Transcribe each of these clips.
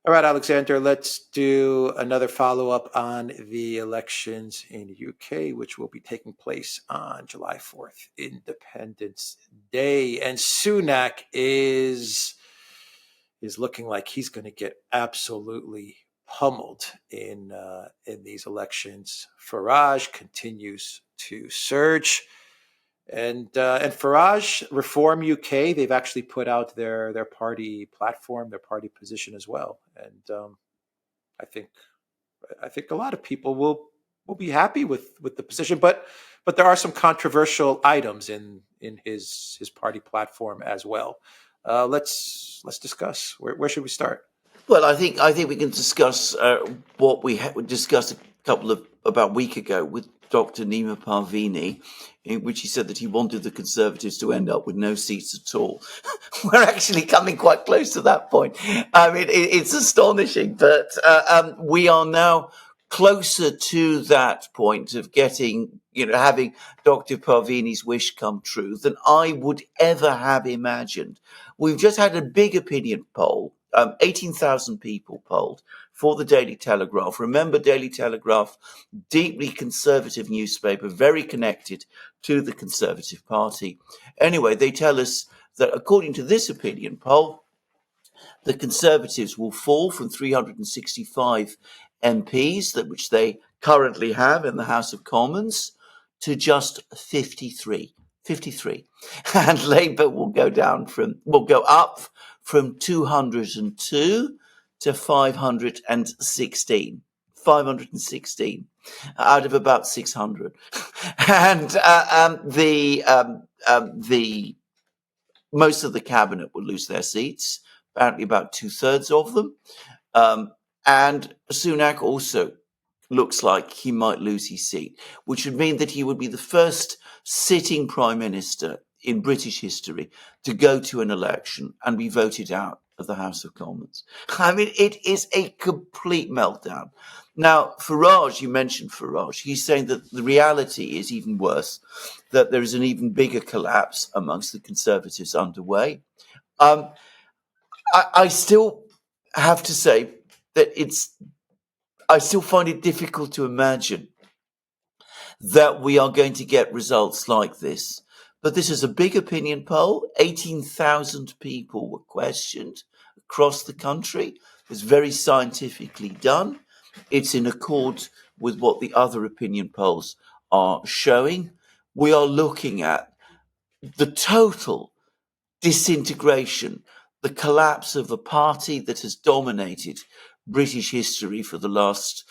All right, Alexander, let's do another follow up on the elections in the UK, which will be taking place on July 4th, Independence Day. And Sunak is looking like he's going to get absolutely pummeled in these elections. Farage continues to surge. And Farage Reform UK, they've actually put out their party platform, their party position as well. And I think I think a lot of people will be happy with the position, but there are some controversial items in his party platform as well. Let's discuss. Where should we start? Well, I think we can discuss what we discussed about a week ago with Dr. Nima Parvini, in which he said that he wanted the Conservatives to end up with no seats at all. We're actually coming quite close to that point. I mean, it's astonishing, but we are now closer to that point of having Dr. Parvini's wish come true than I would ever have imagined. We've just had a big opinion poll, 18,000 people polled for the Daily Telegraph. Remember, Daily Telegraph, deeply conservative newspaper, very connected to the Conservative Party. Anyway, they tell us that according to this opinion poll, the Conservatives will fall from 365 MPs, which they currently have in the House of Commons, to just 53. 53. And Labour will go up from 202 to 516. 516 out of about 600. And the most of the cabinet will lose their seats, apparently about 2/3 of them. And Sunak also looks like he might lose his seat, which would mean that he would be the first sitting prime minister in British history to go to an election and be voted out of the House of Commons. I mean, it is a complete meltdown. Now, Farage, you mentioned Farage, he's saying that the reality is even worse, that there is an even bigger collapse amongst the Conservatives underway. I still have to say that I still find it difficult to imagine that we are going to get results like this. But this is a big opinion poll. 18,000 people were questioned across the country. It's very scientifically done. It's in accord with what the other opinion polls are showing. We are looking at the total disintegration, the collapse of a party that has dominated British history for the last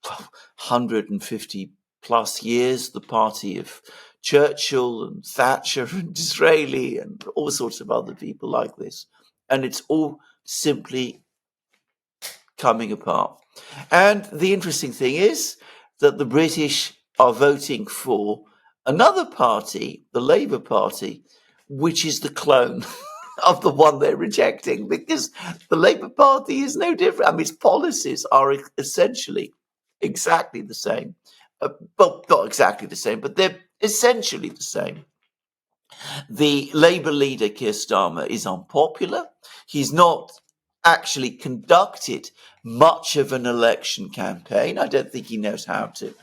150 plus years, the party of Churchill and Thatcher and Disraeli and all sorts of other people like this. And it's all simply coming apart. And the interesting thing is that the British are voting for another party, the Labour Party, which is the clone of the one they're rejecting, because the Labour Party is no different. I mean, its policies are essentially exactly the same. Well, not exactly the same, but they're essentially the same. The Labour leader, Keir Starmer, is unpopular. He's not actually conducted much of an election campaign. I don't think he knows how to.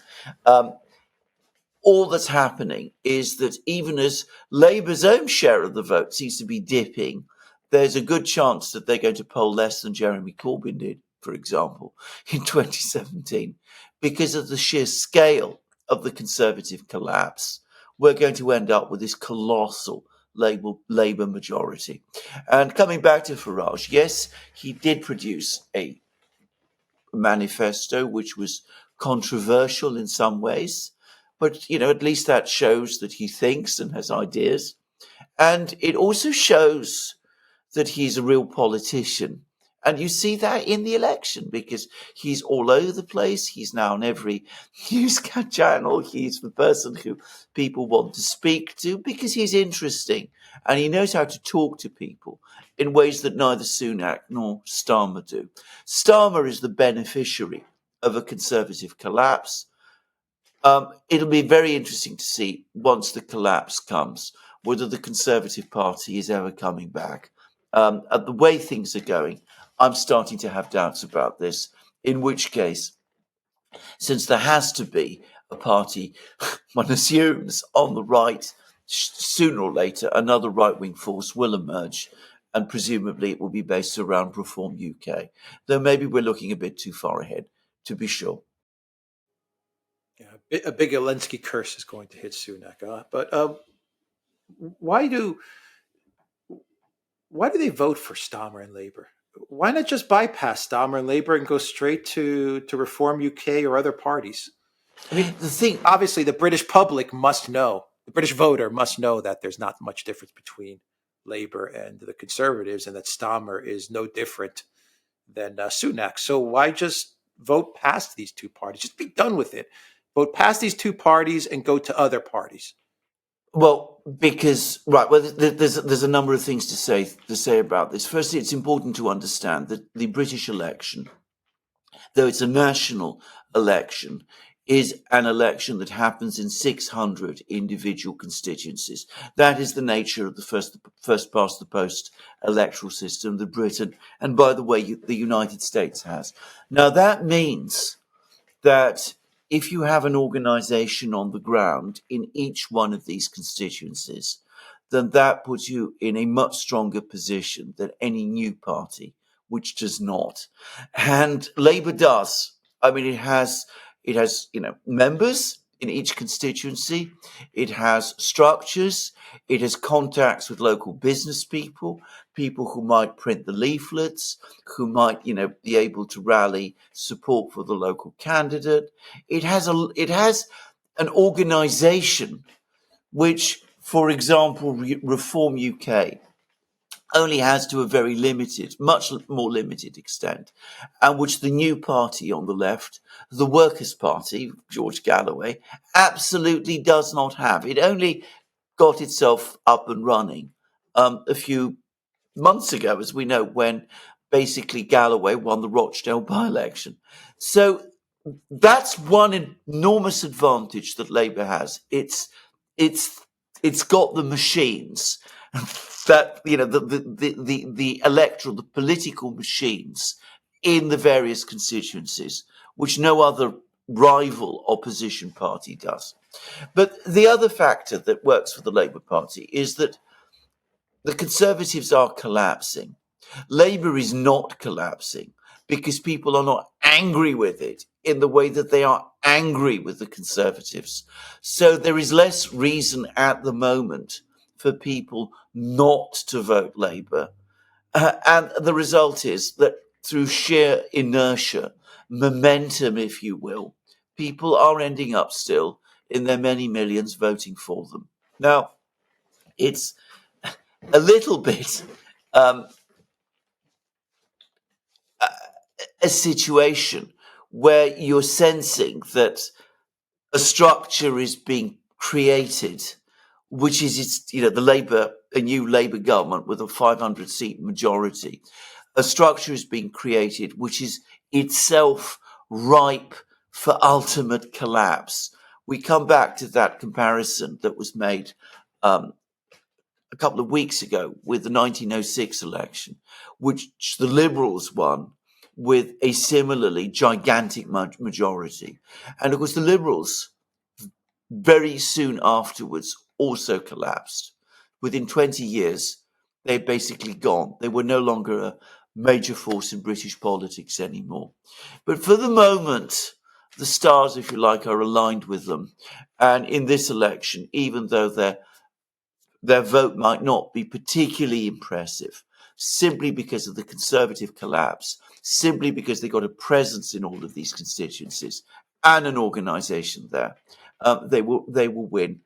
All that's happening is that even as Labour's own share of the vote seems to be dipping, there's a good chance that they're going to poll less than Jeremy Corbyn did, for example, in 2017. Because of the sheer scale of the Conservative collapse, we're going to end up with this colossal Labour majority. And coming back to Farage, yes, he did produce a manifesto which was controversial in some ways, but at least that shows that he thinks and has ideas. And it also shows that he's a real politician. And you see that in the election because he's all over the place. He's now on every news channel. He's the person who people want to speak to because he's interesting and he knows how to talk to people in ways that neither Sunak nor Starmer do. Starmer is the beneficiary of a Conservative collapse. It'll be very interesting to see once the collapse comes whether the Conservative Party is ever coming back. At the way things are going, I'm starting to have doubts about this, in which case, since there has to be a party, one assumes, on the right, sooner or later, another right-wing force will emerge, and presumably it will be based around Reform UK. Though maybe we're looking a bit too far ahead, to be sure. Yeah, a big Zelensky curse is going to hit Sunak. But why do why do they vote for Stammer and Labour? Why not just bypass Stammer and Labour and go straight to Reform UK or other parties? I mean, The thing, obviously, the British public must know, the British voter must know that there's not much difference between Labour and the Conservatives, and that Stammer is no different than Sunak. So why just vote past these two parties? Just be done with it. Vote past these two parties and go to other parties. well, because right, well, there's a number of things to say about this. Firstly, it's important to understand that the British election, though it's a national election, is an election that happens in 600 individual constituencies. That is the nature of the first past the post electoral system that Britain, and by the way, the United States has. Now that means that if you have an organisation on the ground in each one of these constituencies, then that puts you in a much stronger position than any new party, which does not. And Labour does. I mean, it has members in each constituency. It has structures. It has contacts with local business people, people who might print the leaflets, who might, be able to rally support for the local candidate. It has an organisation which, for example, Reform UK only has to a very limited, much more limited extent, and which the new party on the left, the Workers' Party, George Galloway, absolutely does not have. It only got itself up and running a few months ago, as we know, when basically Galloway won the Rochdale by-election. So that's one enormous advantage that Labour has. It's got the machines that the electoral, the political machines in the various constituencies, which no other rival opposition party does. But the other factor that works for the Labour Party is that the Conservatives are collapsing. Labour is not collapsing because people are not angry with it in the way that they are angry with the Conservatives. So there is less reason at the moment for people not to vote Labour. And the result is that through sheer inertia, momentum, if you will, people are ending up still in their many millions voting for them. Now, it's a little bit a situation where you're sensing that a structure is being created, which is a new Labour government with a 500-seat majority. A structure is being created which is itself ripe for ultimate collapse. We come back to that comparison that was made a couple of weeks ago with the 1906 election, which the Liberals won with a similarly gigantic majority. And of course, the Liberals very soon afterwards also collapsed. Within 20 years, they'd basically gone. They were no longer a major force in British politics anymore. But for the moment, the stars, if you like, are aligned with them. And in this election, even though their vote might not be particularly impressive, simply because of the Conservative collapse, simply because they got a presence in all of these constituencies and an organisation there, they will win,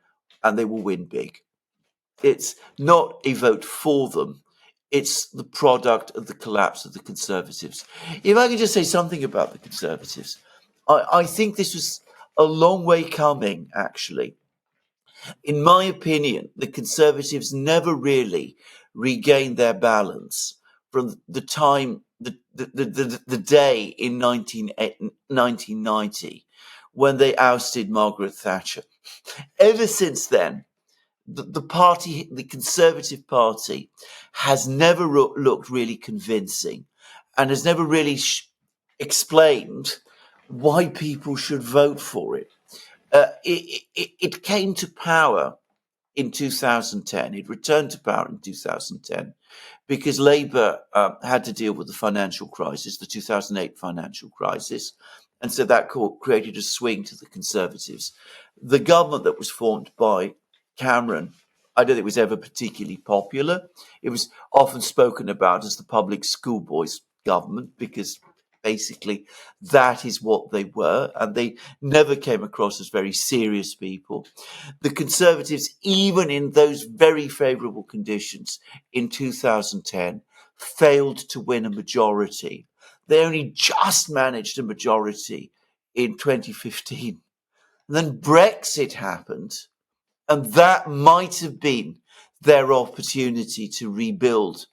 and they will win big. It's not a vote for them. It's the product of the collapse of the Conservatives. If I could just say something about the Conservatives, I think this was a long way coming, actually. In my opinion, the Conservatives never really regained their balance from the time, the day in 1990 when they ousted Margaret Thatcher. Ever since then, the Conservative Party has never looked really convincing. and has never really explained why people should vote for it. It came to power in 2010. It returned to power in 2010 because Labour had to deal with the financial crisis, the 2008 financial crisis, and so that created a swing to the Conservatives. The government that was formed by Cameron, I don't think was ever particularly popular. It was often spoken about as the public schoolboys government because basically that is what they were, and they never came across as very serious people. The Conservatives, even in those very favourable conditions in 2010, failed to win a majority. They only just managed a majority in 2015. And then Brexit happened, and that might have been their opportunity to rebuild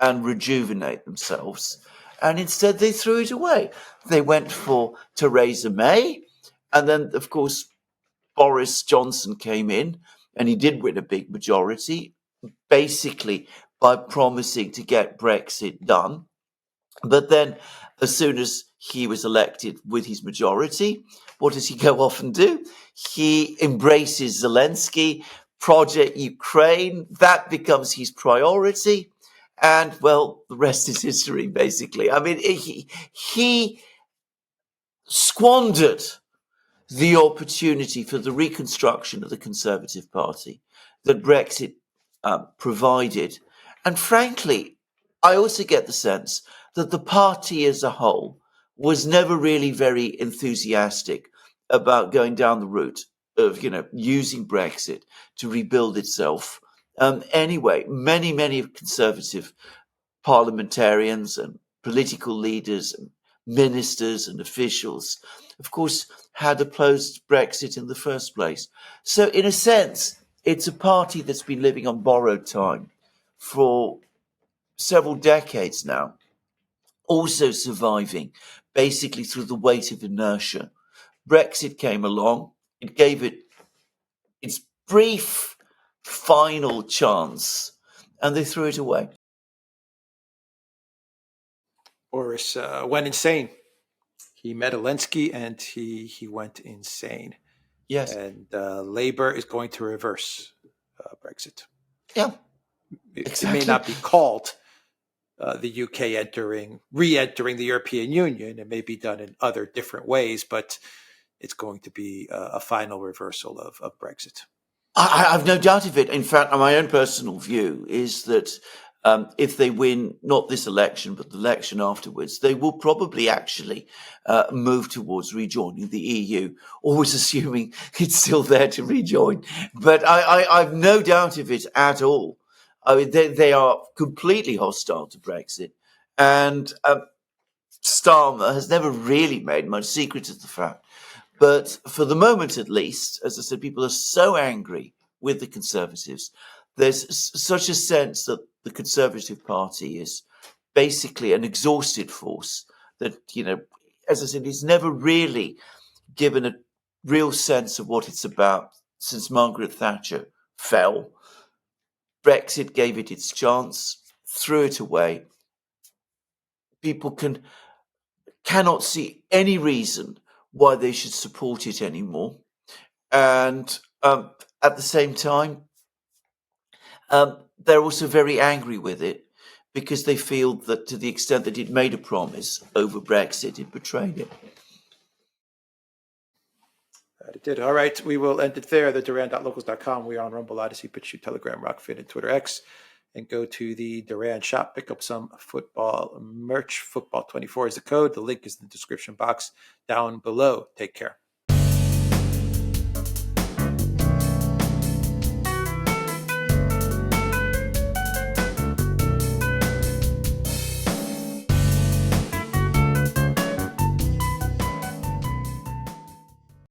and rejuvenate themselves. And instead, they threw it away. They went for Theresa May. And then, of course, Boris Johnson came in, and he did win a big majority, basically by promising to get Brexit done. But then, as soon as he was elected with his majority, what does he go off and do? He embraces Zelensky, Project Ukraine. That becomes his priority. And, well, the rest is history, basically. I mean, he squandered the opportunity for the reconstruction of the Conservative Party that Brexit provided. And frankly, I also get the sense that the party as a whole was never really very enthusiastic about going down the route of, using Brexit to rebuild itself. Anyway, many Conservative parliamentarians and political leaders and ministers and officials, of course, had opposed Brexit in the first place. So in a sense, it's a party that's been living on borrowed time for several decades now, also surviving basically through the weight of inertia. Brexit came along, it gave it its brief final chance, and they threw it away. Boris went insane. He met Zelensky and he went insane. Yes. And Labour is going to reverse Brexit. Yeah. It may not be called the UK re-entering the European Union. It may be done in other different ways, but it's going to be a final reversal of Brexit. I've no doubt of it. In fact, my own personal view is that if they win not this election, but the election afterwards, they will probably actually move towards rejoining the EU, always assuming it's still there to rejoin. But I've no doubt of it at all. I mean, they are completely hostile to Brexit. And Starmer has never really made much secret of the fact. But for the moment, at least, as I said, people are so angry with the Conservatives. There's such a sense that the Conservative Party is basically an exhausted force that, as I said, it's never really given a real sense of what it's about since Margaret Thatcher fell. Brexit gave it its chance, threw it away. People cannot see any reason why they should support it anymore. And at the same time, they're also very angry with it because they feel that to the extent that it made a promise over Brexit, it betrayed it. It did. All right, we will end it there. The Duran.locals.com. We are on Rumble, Odyssey, BitChute, Telegram, Rockfin, and Twitter X. And go to the Duran shop, pick up some football merch. Football24 is the code. The link is in the description box down below. Take care.